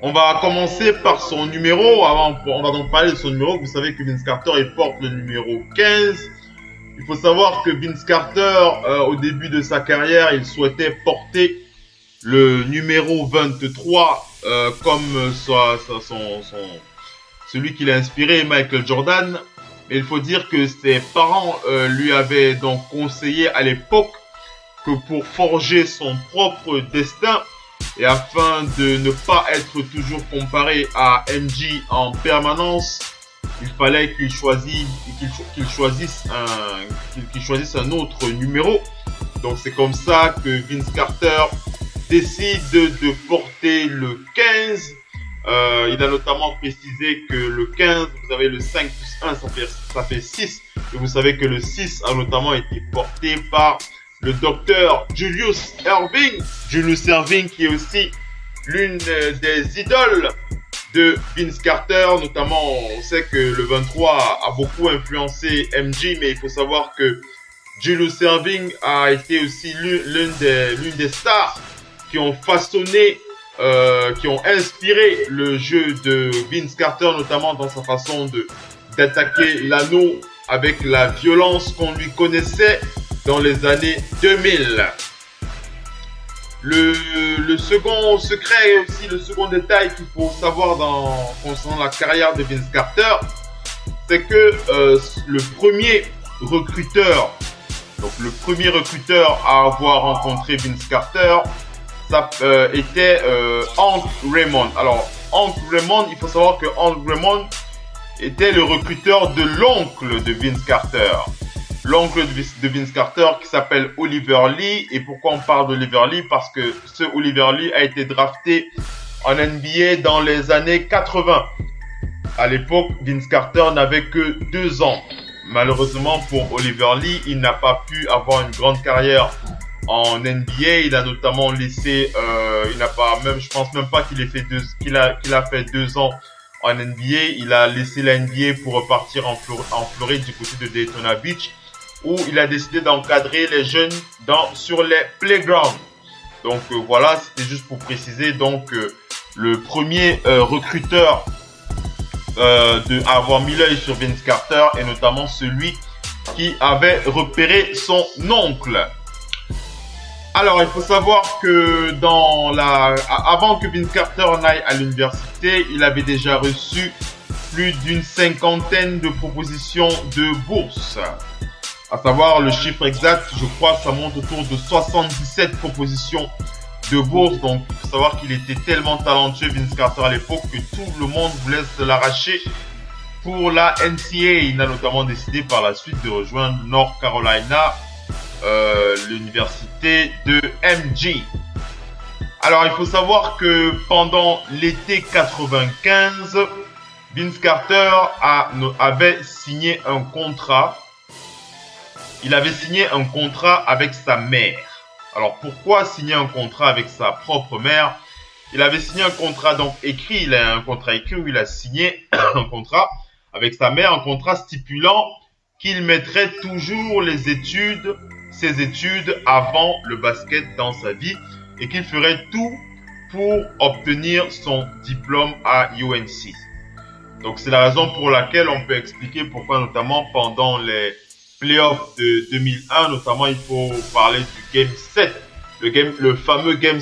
On va commencer par son numéro. On va donc parler de son numéro. Vous savez que Vince Carter il porte le numéro 15. Il faut savoir que Vince Carter, au début de sa carrière, il souhaitait porter le numéro 23 comme celui qu'il a inspiré, Michael Jordan. Mais il faut dire que ses parents lui avaient donc conseillé à l'époque que pour forger son propre destin et afin de ne pas être toujours comparé à MJ en permanence, il fallait qu'il choisisse un autre numéro. Donc c'est comme ça que Vince Carter décide de porter le 15. Il a notamment précisé que le 15, vous avez le 5 plus 1, ça fait 6. Et vous savez que le 6 a notamment été porté par le docteur Julius Erving. Julius Erving qui est aussi l'une des idoles de Vince Carter. Notamment, on sait que le 23 a beaucoup influencé MJ, mais il faut savoir que Julius Erving a été aussi l'une des stars qui ont façonné qui ont inspiré le jeu de Vince Carter, notamment dans sa façon d'attaquer l'anneau avec la violence qu'on lui connaissait dans les années 2000. Le second secret et aussi le second détail qu'il faut savoir concernant la carrière de Vince Carter, c'est que le premier recruteur à avoir rencontré Vince Carter, ça était Hank Raymond. Alors, Hank Raymond, il faut savoir que Hank Raymond était le recruteur de l'oncle de Vince Carter. L'oncle de Vince Carter qui s'appelle Oliver Lee. Et pourquoi on parle d'Oliver Lee? Parce que ce Oliver Lee a été drafté en NBA dans les années 80. À l'époque, Vince Carter n'avait que 2 ans. Malheureusement pour Oliver Lee, il n'a pas pu avoir une grande carrière en NBA. Il a notamment laissé, je pense même pas qu'il a fait 2 ans en NBA. Il a laissé la NBA pour repartir en Floride du côté de Daytona Beach, où il a décidé d'encadrer les jeunes sur les playgrounds. Donc voilà, c'était juste pour préciser. Donc le premier recruteur à avoir mis l'œil sur Vince Carter est notamment celui qui avait repéré son oncle. Alors, il faut savoir que avant que Vince Carter n'aille à l'université, il avait déjà reçu plus d'une 50aine de propositions de bourse. À savoir, le chiffre exact, je crois, ça monte autour de 77 propositions de bourse. Donc, il faut savoir qu'il était tellement talentueux, Vince Carter, à l'époque, que tout le monde voulait se l'arracher pour la NCAA. Il a notamment décidé par la suite de rejoindre North Carolina, l'université de MJ. Alors, il faut savoir que pendant l'été 95, Vince Carter avait signé un contrat. Il avait signé un contrat avec sa mère. Alors, pourquoi signer un contrat avec sa propre mère? Il avait signé un contrat donc écrit. Il a un contrat écrit où il a signé un contrat avec sa mère, un contrat stipulant qu'il mettrait toujours ses études avant le basket dans sa vie et qu'il ferait tout pour obtenir son diplôme à UNC. Donc c'est la raison pour laquelle on peut expliquer pourquoi notamment pendant les playoffs de 2001, notamment il faut parler du Game 7, le fameux Game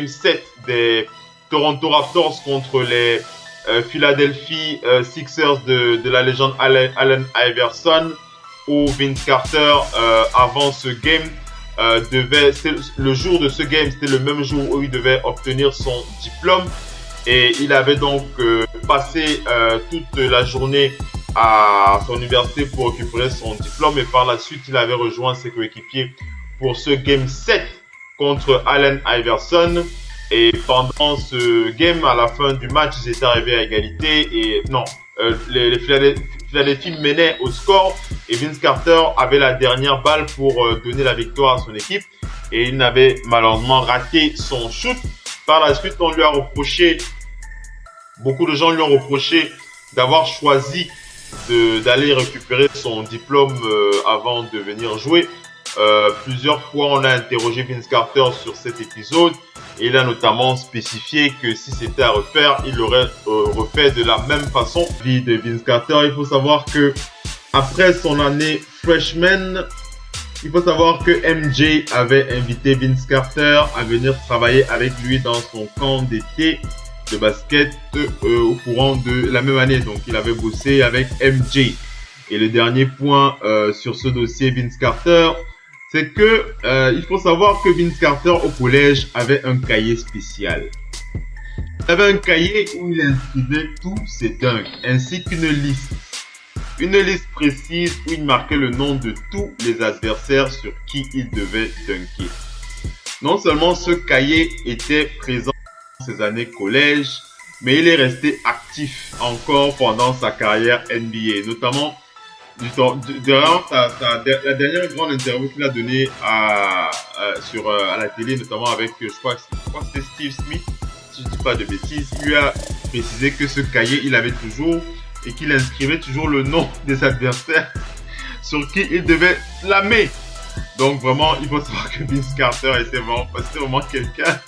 7 des Toronto Raptors contre les Philadelphia Sixers de la légende Allen Iverson, où Vince Carter avant ce game le jour de ce game, c'était le même jour où il devait obtenir son diplôme, et il avait donc passé toute la journée à son université pour récupérer son diplôme, et par la suite il avait rejoint ses coéquipiers pour ce game 7 contre Allen Iverson. Et pendant ce game, à la fin du match, ils étaient arrivés à égalité et les Philadelphie menaient au score et Vince Carter avait la dernière balle pour donner la victoire à son équipe, et il n'avait malheureusement raté son shoot. Par la suite, beaucoup de gens lui ont reproché d'avoir choisi d'aller récupérer son diplôme avant de venir jouer. Plusieurs fois, on a interrogé Vince Carter sur cet épisode. Et il a notamment spécifié que si c'était à refaire, il l'aurait refait de la même façon. Vie de Vince Carter, il faut savoir que après son année freshman, il faut savoir que MJ avait invité Vince Carter à venir travailler avec lui dans son camp d'été de basket au courant de la même année. Donc il avait bossé avec MJ. Et le dernier point sur ce dossier Vince Carter, c'est que il faut savoir que Vince Carter au collège avait un cahier spécial. Il avait un cahier où il inscrivait tous ses dunks, ainsi qu'une liste. Une liste précise où il marquait le nom de tous les adversaires sur qui il devait dunker. Non seulement ce cahier était présent dans ses années collège, mais il est resté actif encore pendant sa carrière NBA, notamment durant la dernière grande interview qu'il a donnée à la télé, notamment avec, je crois que c'était Steve Smith, si je ne dis pas de bêtises. Il lui a précisé que ce cahier, il avait toujours et qu'il inscrivait toujours le nom des adversaires sur qui il devait slammer. Donc vraiment, il faut savoir que Vince Carter était vraiment quelqu'un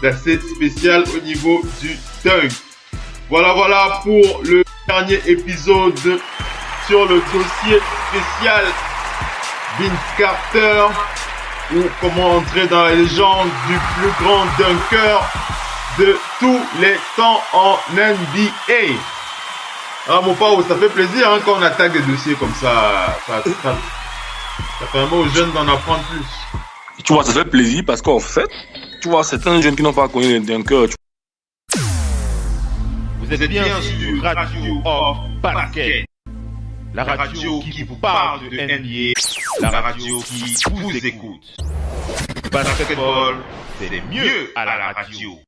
d'assez spécial au niveau du dunk. Voilà pour le dernier épisode sur le dossier spécial Vince Carter, ou comment entrer dans la légende du plus grand dunker de tous les temps en NBA. Ah mon Pao, ça fait plaisir hein, quand on attaque des dossiers comme ça. Ça permet aux jeunes d'en apprendre plus. Tu vois, ça fait plaisir parce qu'en fait, tu vois, certains jeunes qui n'ont pas connu les dunkers. Vous êtes bien sur Radio Hors Parquet. La radio qui vous parle de NBA, la radio qui vous écoute. Basketball, c'est mieux à la radio.